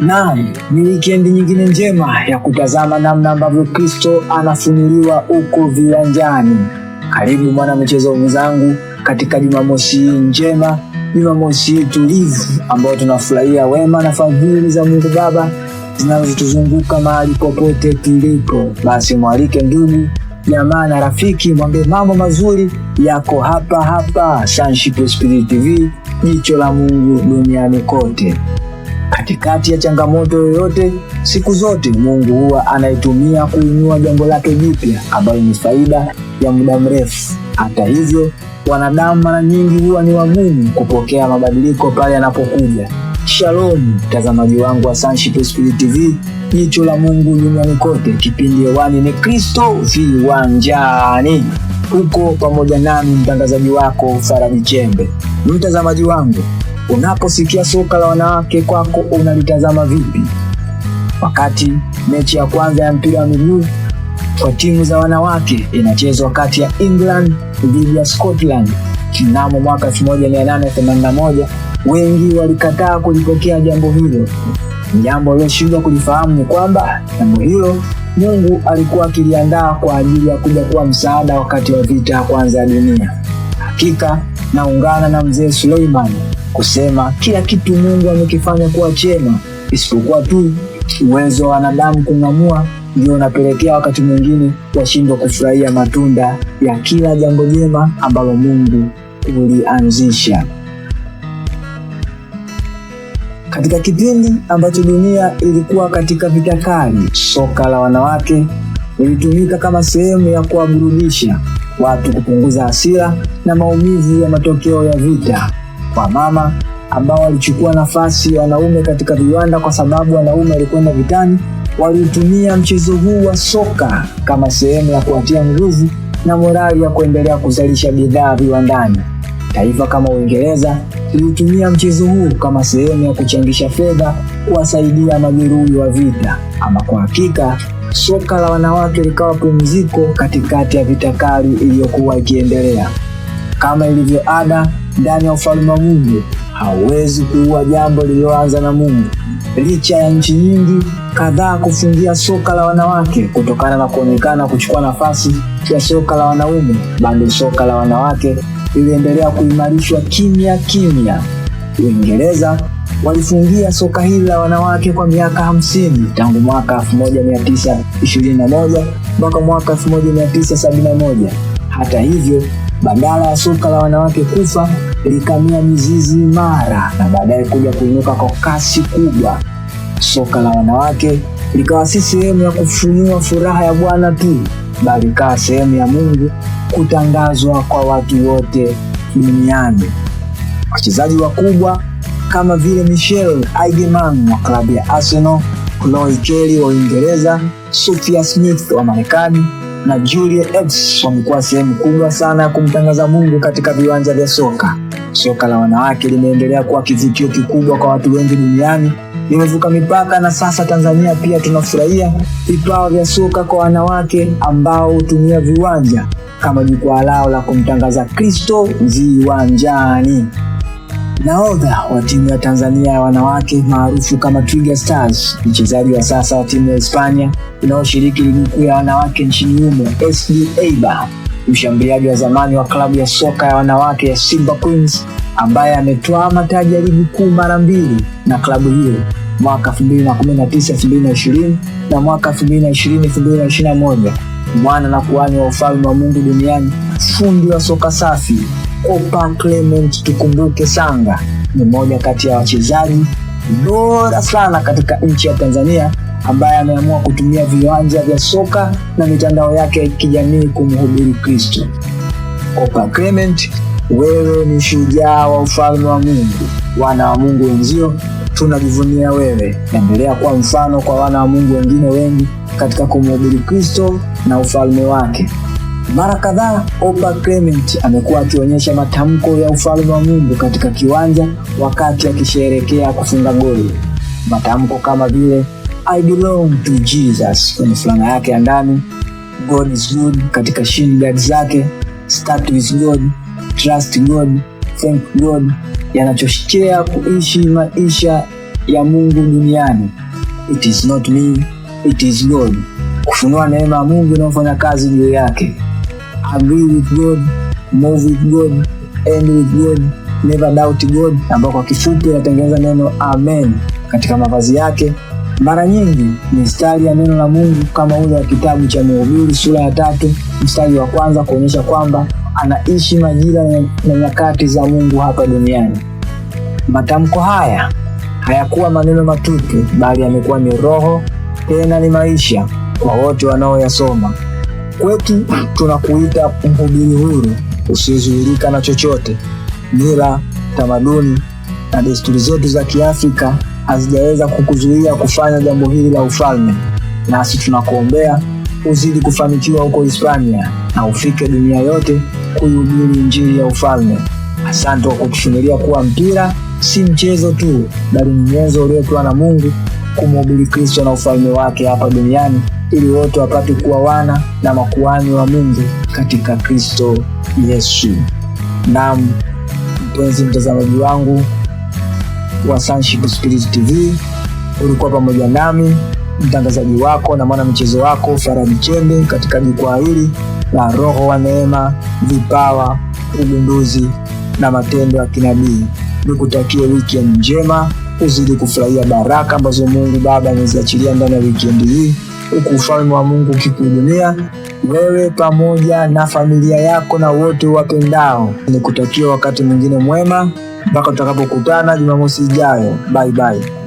Naam, ni weekend nyingine njema ya kutazama namna ambavyo Kristo anafunuliwa huko viwanjani. Karibu mwana michezo mwenzangu katika Jumamosi njema, Jumamosi tulivu ambayo tunafurahia wema na fadhili za Mungu Baba zinazotuzunguka mahali popote tulipo. Basi mwalike ndugu, jamaa na rafiki, mwambie mambo mazuri yako hapa Sonship Spirit TV, jicho la Mungu duniani kote. Katikati ya changamoto yoyote, siku zote Mungu huwa anaitumia kuinua jambo lake jipya ambalo ni faida ya muda mrefu. Hata hivyo, wanadamu mara nyingi huwa ni wagumu kupokea mabadiliko pale yanapokuja. Shalom, mtazamaji wangu wa Sonship Spirit TV, jicho la Mungu duniani kote. Kipindi hewani ni Kristo viwanjani. Uko pamoja nami mtangazaji wako Faraji Chembe. Mtazamaji wangu, unaposikia soka la wanawake kwako unalitazama vipi? Wakati mechi ya kwanza ya mpira wa miguu kwa timu za wanawake inachezwa kati ya England dhidi ya Scotland mnamo mwaka 1881, wengi walikataa kulipokea jambo hilo. Jambo walioshindwa kulifahamu ni kwamba jambo hilo Mungu alikuwa akiliandaa kwa ajili ya kuja kuwa msaada wakati wa vita ya kwanza ya dunia. Hakika naungana na mzee Suleiman kusema kila kitu Mungu amekifanya kuwa chema, isipokuwa tu uwezo wa wanadamu kung'amua ndio unapelekea wakati mwingine washindwa kufurahia matunda ya kila jambo jema ambalo Mungu ulianzisha. Katika kipindi ambacho dunia ilikuwa katika vita kali, soka la wanawake lilitumika kama sehemu ya kuwaburudisha watu, kupunguza hasira na maumivu ya matokeo ya vita. Kwa mama ambao walichukua nafasi ya wanaume katika viwanda kwa sababu wanaume walikwenda vitani, walitumia mchezo huu wa soka kama sehemu ya kuwatia nguvu na morali ya kuendelea kuzalisha bidhaa viwandani. Taifa kama Uingereza lilitumia mchezo huu kama sehemu ya kuchangisha fedha kuwasaidia majeruhi wa vita. Ama kwa hakika, soka la wanawake likawa pumziko katikati ya vita kali iliyokuwa ikiendelea. Kama ilivyo ada ndani ya ufalme wa Mungu, hauwezi kuua jambo lililoanza na Mungu. Licha ya nchi nyingi kadhaa kufungia soka la wanawake kutokana na kuonekana kuchukua nafasi ya soka la wanaume, bado soka la wanawake liliendelea kuimarishwa kimya. Uingereza walifungia soka hili la wanawake kwa miaka 50 tangu mwaka 1921 mpaka mwaka 1971. Hata hivyo, badala ya soka la wanawake kufa, likamea mizizi imara na baadaye kuja kuinuka kwa kasi kubwa. Soka la wanawake likawa si sehemu ya kufunua furaha ya Bwana tu, bali ikawa sehemu ya Mungu kutangazwa kwa watu wote duniani. Wachezaji wakubwa kama vile Michelle Eigenman wa klabu ya Arsenal, Chloe Kelly wa Uingereza, Sophia Smith wa Marekani na Julia Ebbs wamekuwa sehemu kubwa sana ya kumtangaza Mungu katika viwanja vya soka. Soka la wanawake limeendelea kuwa kivutio kikubwa kwa watu wengi duniani, limevuka mipaka na sasa Tanzania pia tunafurahia vipawa vya soka kwa wanawake ambao hutumia viwanja kama jukwaa lao la kumtangaza Kristo viwanjani. Nahodha wa timu ya Tanzania ya wanawake maarufu kama Twiga Stars, mchezaji wa sasa wa timu ya Hispania inayoshiriki ligi kuu ya wanawake nchini humo SD Eibar, mshambuliaji wa zamani wa klabu ya soka ya wanawake ya Simba Queens ambaye ametwaa mataji ya ligi kuu mara 2 na klabu hiyo mwaka 2019-2020 na mwaka 2020-2021. Mwana na kuhani wa ufalme wa Mungu duniani, fundi wa soka safi Opa Clement Tukumbuke Sanga ni mmoja kati ya wachezaji bora sana katika nchi ya Tanzania ambaye ameamua kutumia viwanja vya soka na mitandao yake ya kijamii kumhubiri Kristo. Opa Clement, wewe ni shujaa wa ufalme wa Mungu. Wana wa Mungu wenzio tunajivunia wewe. Endelea kuwa mfano kwa wana wa Mungu wengine wengi katika kumhubiri Kristo na ufalme wake. Mara kadhaa Opa Clement amekuwa akionyesha matamko ya ufalme wa Mungu katika kiwanja wakati akisherehekea kufunga goli. Matamko kama vile I belong to Jesus kwenye fulana yake ya ndani, God is good katika shin guard zake, start with God, trust God, thank God, yanachochea kuishi maisha ya Mungu duniani. It is not me, it is God. Kufunua neema ya Mungu inayofanya kazi juu yake. Agree with God, move with God, end with God, never doubt God, ambao kwa kifupi inatengeneza neno amen katika mavazi yake. Mara nyingi mistari ya neno la Mungu kama ule wa kitabu cha Mhubiri sura ya 3 mstari wa 1 kuonyesha kwamba anaishi majira na nyakati za Mungu hapa duniani. Matamko haya hayakuwa maneno matupu, bali yamekuwa ni roho, tena ni maisha kwa wote wanaoyasoma. Kwetu tunakuita mhubiri huru usiyozuilika na chochote. Mila, tamaduni na desturi zetu za Kiafrika hazijaweza kukuzuia kufanya jambo hili la ufalme. Nasi tunakuombea uzidi kufanikiwa huko Hispania na ufike dunia yote kuhubiri injili ya ufalme. Asante kwa kutufunulia kuwa mpira si mchezo tu, bali ni nyenzo uliopewa na Mungu kumhubiri Kristo na ufalme wake hapa duniani, ili wote wapate kuwa wana na makuhani wa Mungu katika Kristo Yesu. Naam, mpenzi mtazamaji wangu wa Sonship Spirit TV, ulikuwa pamoja nami mtangazaji wako na mwana mchezo wako Faraji Chembe katika jukwaa hili la Roho wa Neema, Vipawa, Ugunduzi na Matendo ya Kinabii. Nikutakie weekend njema, uzidi kufurahia baraka ambazo Mungu Baba ameziachilia ndani ya weekend hii, huku ufalme wa Mungu ukikuhudumia wewe pamoja na familia yako na wote wapendao. Nikutakie wakati mwingine mwema mpaka tutakapokutana Jumamosi ijayo. Bye bye.